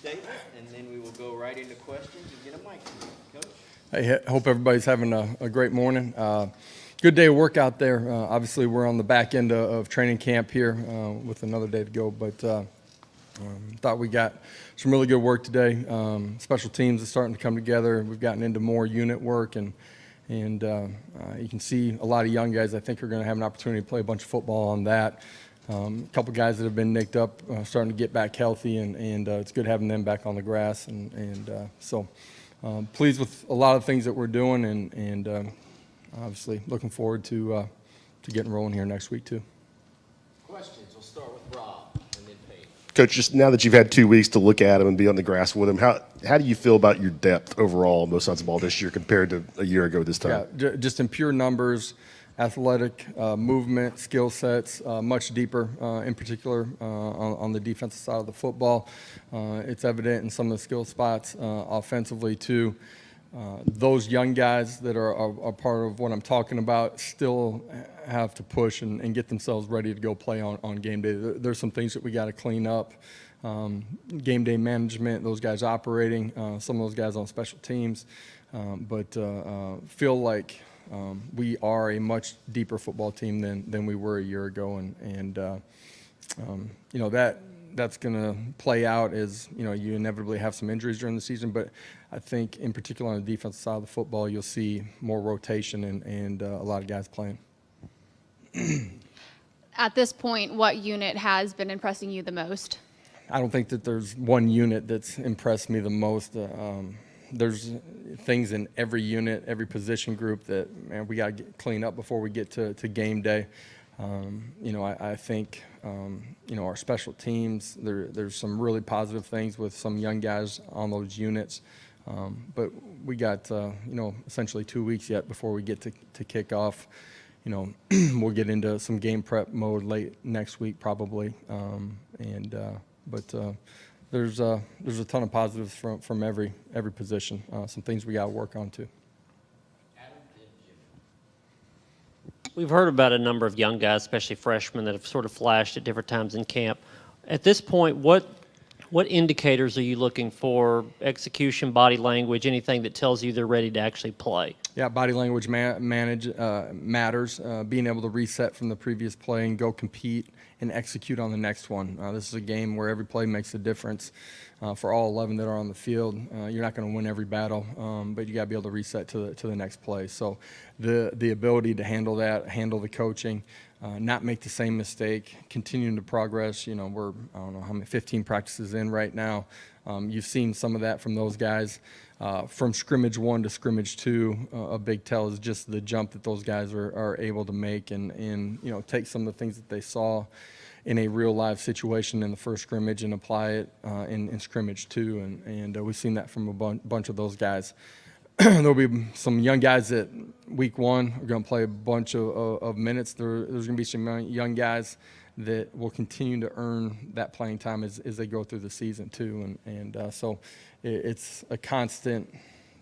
statement, and then we will go right into questions and get a mic. Coach? Hey, I hope everybody's having a great morning. Good day of work out there. Obviously, we're on the back end of training camp here with another day to go, but thought we got some really good work today. Special teams is starting to come together. We've gotten into more unit work, and you can see a lot of young guys I think are going to have an opportunity to play a bunch of football on that. A couple guys that have been nicked up starting to get back healthy, and it's good having them back on the grass. So pleased with a lot of things that we're doing, and obviously looking forward to getting rolling here next week too. Questions. We'll start with Rob and then Peyton. Coach, just now that you've had 2 weeks to look at him and be on the grass with him, how do you feel about your depth overall on both sides of the ball this year compared to a year ago this time? Yeah, just in pure numbers, athletic, movement, skill sets, much deeper, in particular on the defensive side of the football. It's evident in some of the skill spots offensively too. Those young guys that are part of what I'm talking about still have to push and get themselves ready to go play on game day. There's some things that we got to clean up. Game day management, those guys operating, some of those guys on special teams, but feel like we are a much deeper football team than we were a year ago, and you know that's going to play out as you inevitably have some injuries during the season, but I think in particular on the defensive side of the football you'll see more rotation and a lot of guys playing. At this point, what unit has been impressing you the most? I don't think that there's one unit that's impressed me the most. There's things in every unit, every position group that we got to clean up before we get to game day. I think our special teams, there's some really positive things with some young guys on those units. But we got essentially 2 weeks yet before we get to kick off. We'll get into some game prep mode late next week probably. But there's a ton of positives from every position. Some things we got to work on too. We've heard about a number of young guys, especially freshmen, that have sort of flashed at different times in camp. At this point, what indicators are you looking for? Execution, body language, anything that tells you they're ready to actually play? Yeah, body language matters. Being able to reset from the previous play and go compete and execute on the next one. This is a game where every play makes a difference. For all 11 that are on the field, you're not going to win every battle, but you got to be able to reset to the next play. So the ability to handle that, handle the coaching, not make the same mistake, continuing to progress. We're I don't know how many 15 practices in right now. You've seen some of that from those guys. From scrimmage 1 to scrimmage 2, a big tell is just the jump that those guys are able to make and take some of the things that they saw in a real live situation in the first scrimmage and apply it in scrimmage 2, and we've seen that from a bunch of those guys. There'll be some young guys that week 1 are going to play a bunch of minutes. There's going to be some young guys that will continue to earn that playing time as they go through the season too, so it's a constant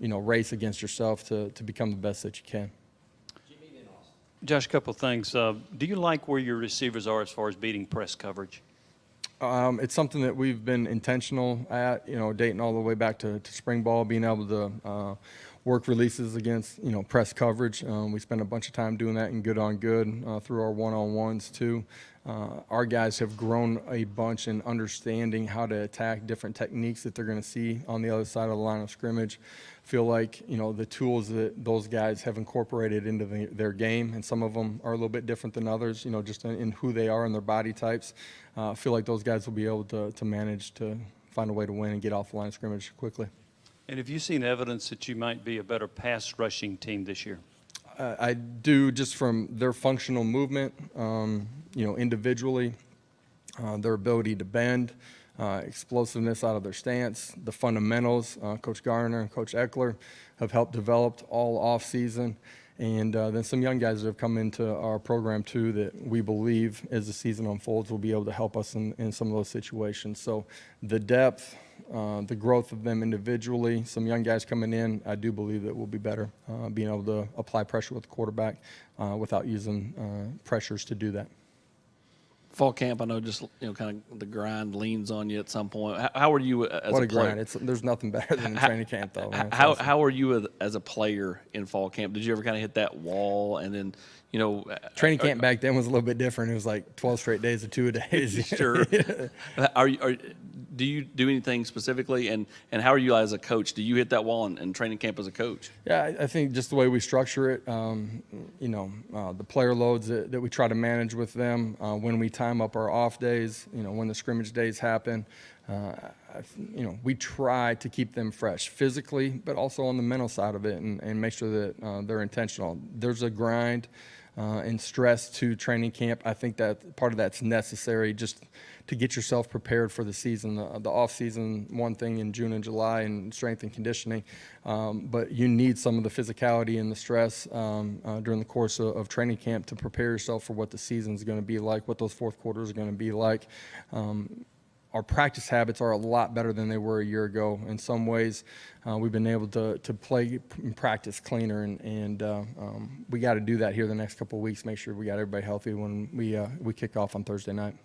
race against yourself to become the best that you can. Josh, a couple of things. Do you like where your receivers are as far as beating press coverage? It's something that we've been intentional at, dating all the way back to spring ball, being able to work releases against, press coverage. We spend a bunch of time doing that in good on good through our one-on-ones too. Our guys have grown a bunch in understanding how to attack different techniques that they're going to see on the other side of the line of scrimmage. Feel like, the tools that those guys have incorporated into their game, and some of them are a little bit different than others, just in who they are and their body types. Feel like those guys will be able to manage to find a way to win and get off the line of scrimmage quickly. And have you seen evidence that you might be a better pass rushing team this year? I do, just from their functional movement, individually, their ability to bend, explosiveness out of their stance, the fundamentals. Coach Garner and Coach Eckler have helped develop all off season, and then some young guys that have come into our program too that we believe as the season unfolds will be able to help us in some of those situations. So the depth, the growth of them individually, some young guys coming in, I do believe that we'll be better being able to apply pressure with the quarterback without using pressures to do that. Fall camp, I know just, kind of the grind leans on you at some point. How are you as What a a player? grind. There's nothing better than training camp, though. Man. It's How awesome. how are you as a player in fall camp? Did you ever kind of hit that wall and then, Training camp back then was a little bit different. It was like 12 straight days of 2 days. Sure. Do you do anything specifically, and how are you as a coach? Do you hit that wall in training camp as a coach? Yeah, I think just the way we structure it, the player loads that we try to manage with them, when we time up our off days, when the scrimmage days happen, we try to keep them fresh physically, but also on the mental side of it, and make sure that they're intentional. There's a grind and stress to training camp. I think that part of that's necessary just to get yourself prepared for the season. The off season, one thing in June and July, and strength and conditioning, but you need some of the physicality and the stress during the course of training camp to prepare yourself for what the season's going to be like, what those fourth quarters are going to be like. Our practice habits are a lot better than they were a year ago. In some ways, we've been able to play and practice cleaner, and we got to do that here the next couple of weeks. Make sure we got everybody healthy when we kick off on Thursday night.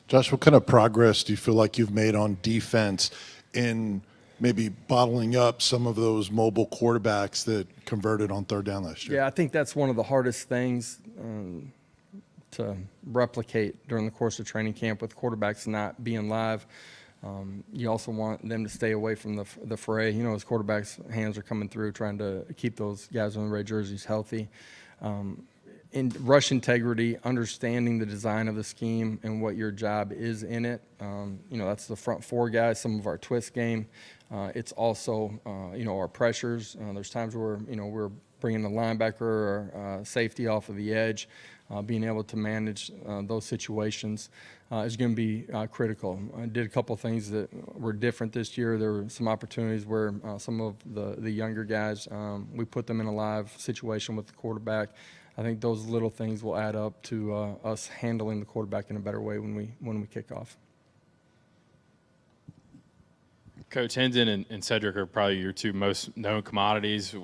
Josh, what kind of progress do you feel like you've made on defense in maybe bottling up some of those mobile quarterbacks that converted on third down last year? Yeah, I think that's one of the hardest things to replicate during the course of training camp with quarterbacks not being live. You also want them to stay away from the fray. As quarterbacks' hands are coming through, trying to keep those guys in the red jerseys healthy. In rush integrity, understanding the design of the scheme and what your job is in it. That's the front four guys, some of our twist game. It's also, our pressures. There's times where, we're bringing the linebacker or safety off of the edge. Being able to manage those situations is going to be critical. I did a couple of things that were different this year. There were some opportunities where some of the younger guys, we put them in a live situation with the quarterback. I think those little things will add up to us handling the quarterback in a better way when we kick off. Coach Hendon and Cedric are probably your two most known commodities.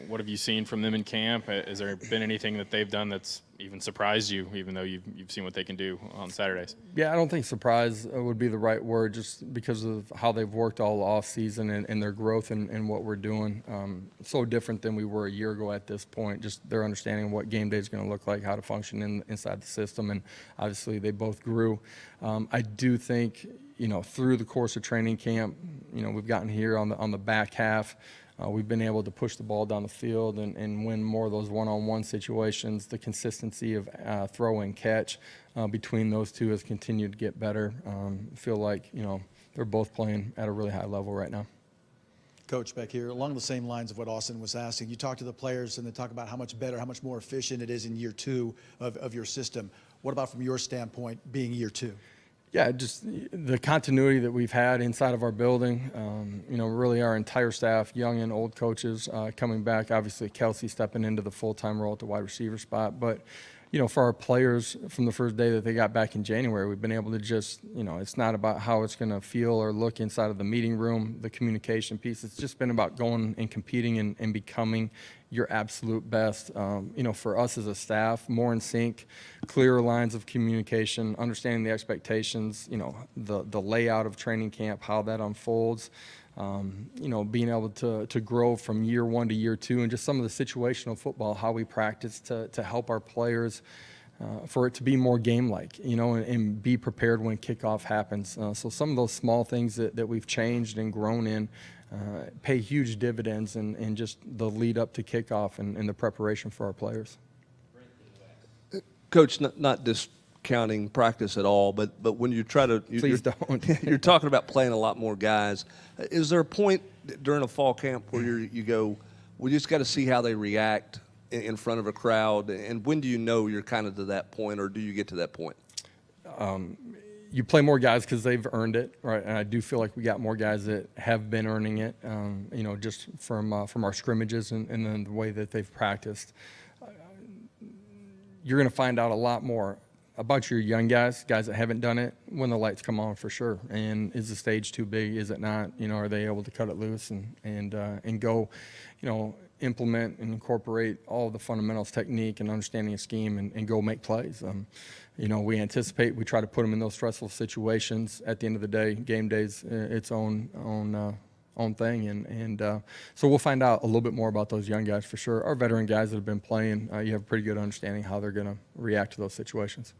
What have you seen from them in camp? Has there been anything that they've done that's even surprised you, even though you've seen what they can do on Saturdays? Yeah, I don't think surprise would be the right word, just because of how they've worked all off season and their growth and what we're doing. So different than we were a year ago at this point. Just their understanding of what game day is going to look like, how to function inside the system, and obviously they both grew. I do think, through the course of training camp, we've gotten here on the back half. We've been able to push the ball down the field and win more of those one-on-one situations. The consistency of throw and catch between those two has continued to get better. I feel like, they're both playing at a really high level right now. Coach, back here, along the same lines of what Austin was asking, you talk to the players and they talk about how much better, how much more efficient it is in year two of your system. What about from your standpoint being year two? Yeah, just the continuity that we've had inside of our building, really our entire staff, young and old coaches coming back. Obviously, Kelsey stepping into the full-time role at the wide receiver spot. But, for our players from the first day that they got back in January, we've been able to just, it's not about how it's going to feel or look inside of the meeting room, the communication piece. It's just been about going and competing and becoming your absolute best. For us as a staff, more in sync, clearer lines of communication, understanding the expectations, the layout of training camp, how that unfolds, being able to grow from year one to year two, and just some of the situational football, how we practice to help our players for it to be more game-like, and be prepared when kickoff happens. So some of those small things that we've changed and grown in pay huge dividends in just the lead up to kickoff and the preparation for our players. Coach, not discounting practice at all, but when you try to, Please don't. You're talking about playing a lot more guys. Is there a point during a fall camp where you go, we just got to see how they react in front of a crowd? And when do you know you're kind of to that point, or do you get to that point? You play more guys because they've earned it, right? And I do feel like we got more guys that have been earning it, just from our scrimmages and then the way that they've practiced. You're going to find out a lot more about your young guys that haven't done it when the lights come on, for sure. And is the stage too big? Is it not? Are they able to cut it loose and go? implement and incorporate all the fundamentals, technique, and understanding a scheme, and go make plays. We anticipate, we try to put them in those stressful situations. At the end of the day, game day's its own thing, and so we'll find out a little bit more about those young guys for sure. Our veteran guys that have been playing, you have a pretty good understanding how they're going to react to those situations.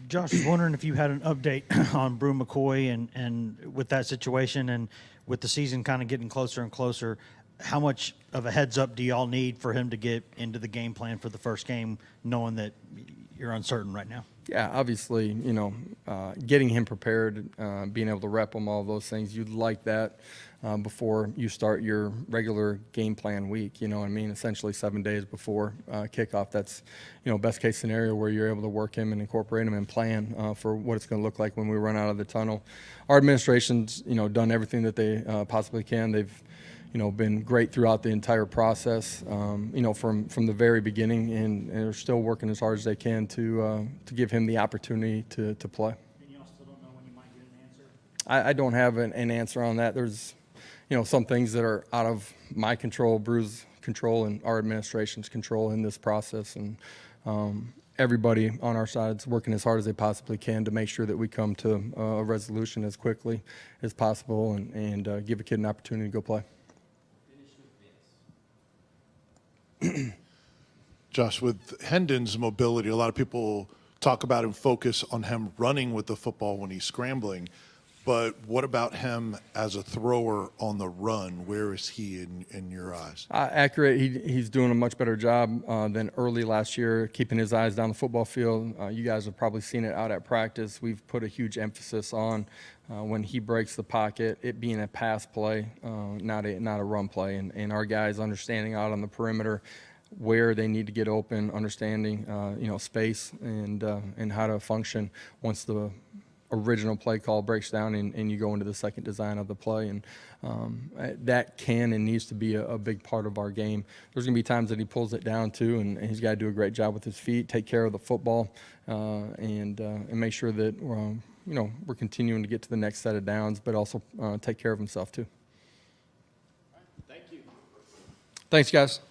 Josh, I was wondering if you had an update on Brew McCoy and with that situation and with the season kind of getting closer and closer, how much of a heads up do y'all need for him to get into the game plan for the first game, knowing that you're uncertain right now? Yeah, obviously, getting him prepared, being able to rep him, all those things, you'd like that before you start your regular game plan week. Essentially 7 days before kickoff. That's, best case scenario where you're able to work him and incorporate him and plan for what it's going to look like when we run out of the tunnel. Our administration's, done everything that they possibly can. They've been great throughout the entire process, from the very beginning, and they're still working as hard as they can to give him the opportunity to play. And y'all still don't know when you might get an answer? I don't have an answer on that. There's, some things that are out of my control, Brew's control, and our administration's control in this process, and everybody on our side is working as hard as they possibly can to make sure that we come to a resolution as quickly as possible and give a kid an opportunity to go play. Josh, with Hendon's mobility, a lot of people talk about and focus on him running with the football when he's scrambling. But what about him as a thrower on the run? Where is he in your eyes? Accurate. He's doing a much better job than early last year, keeping his eyes down the football field. You guys have probably seen it out at practice. We've put a huge emphasis on when he breaks the pocket, it being a pass play, not a run play. And our guys understanding out on the perimeter where they need to get open, understanding space and how to function once the original play call breaks down and you go into the second design of the play. And that can and needs to be a big part of our game. There's going to be times that he pulls it down too, and he's got to do a great job with his feet, take care of the football, and make sure that we're continuing to get to the next set of downs, but also take care of himself too. Thank you. Thanks, guys.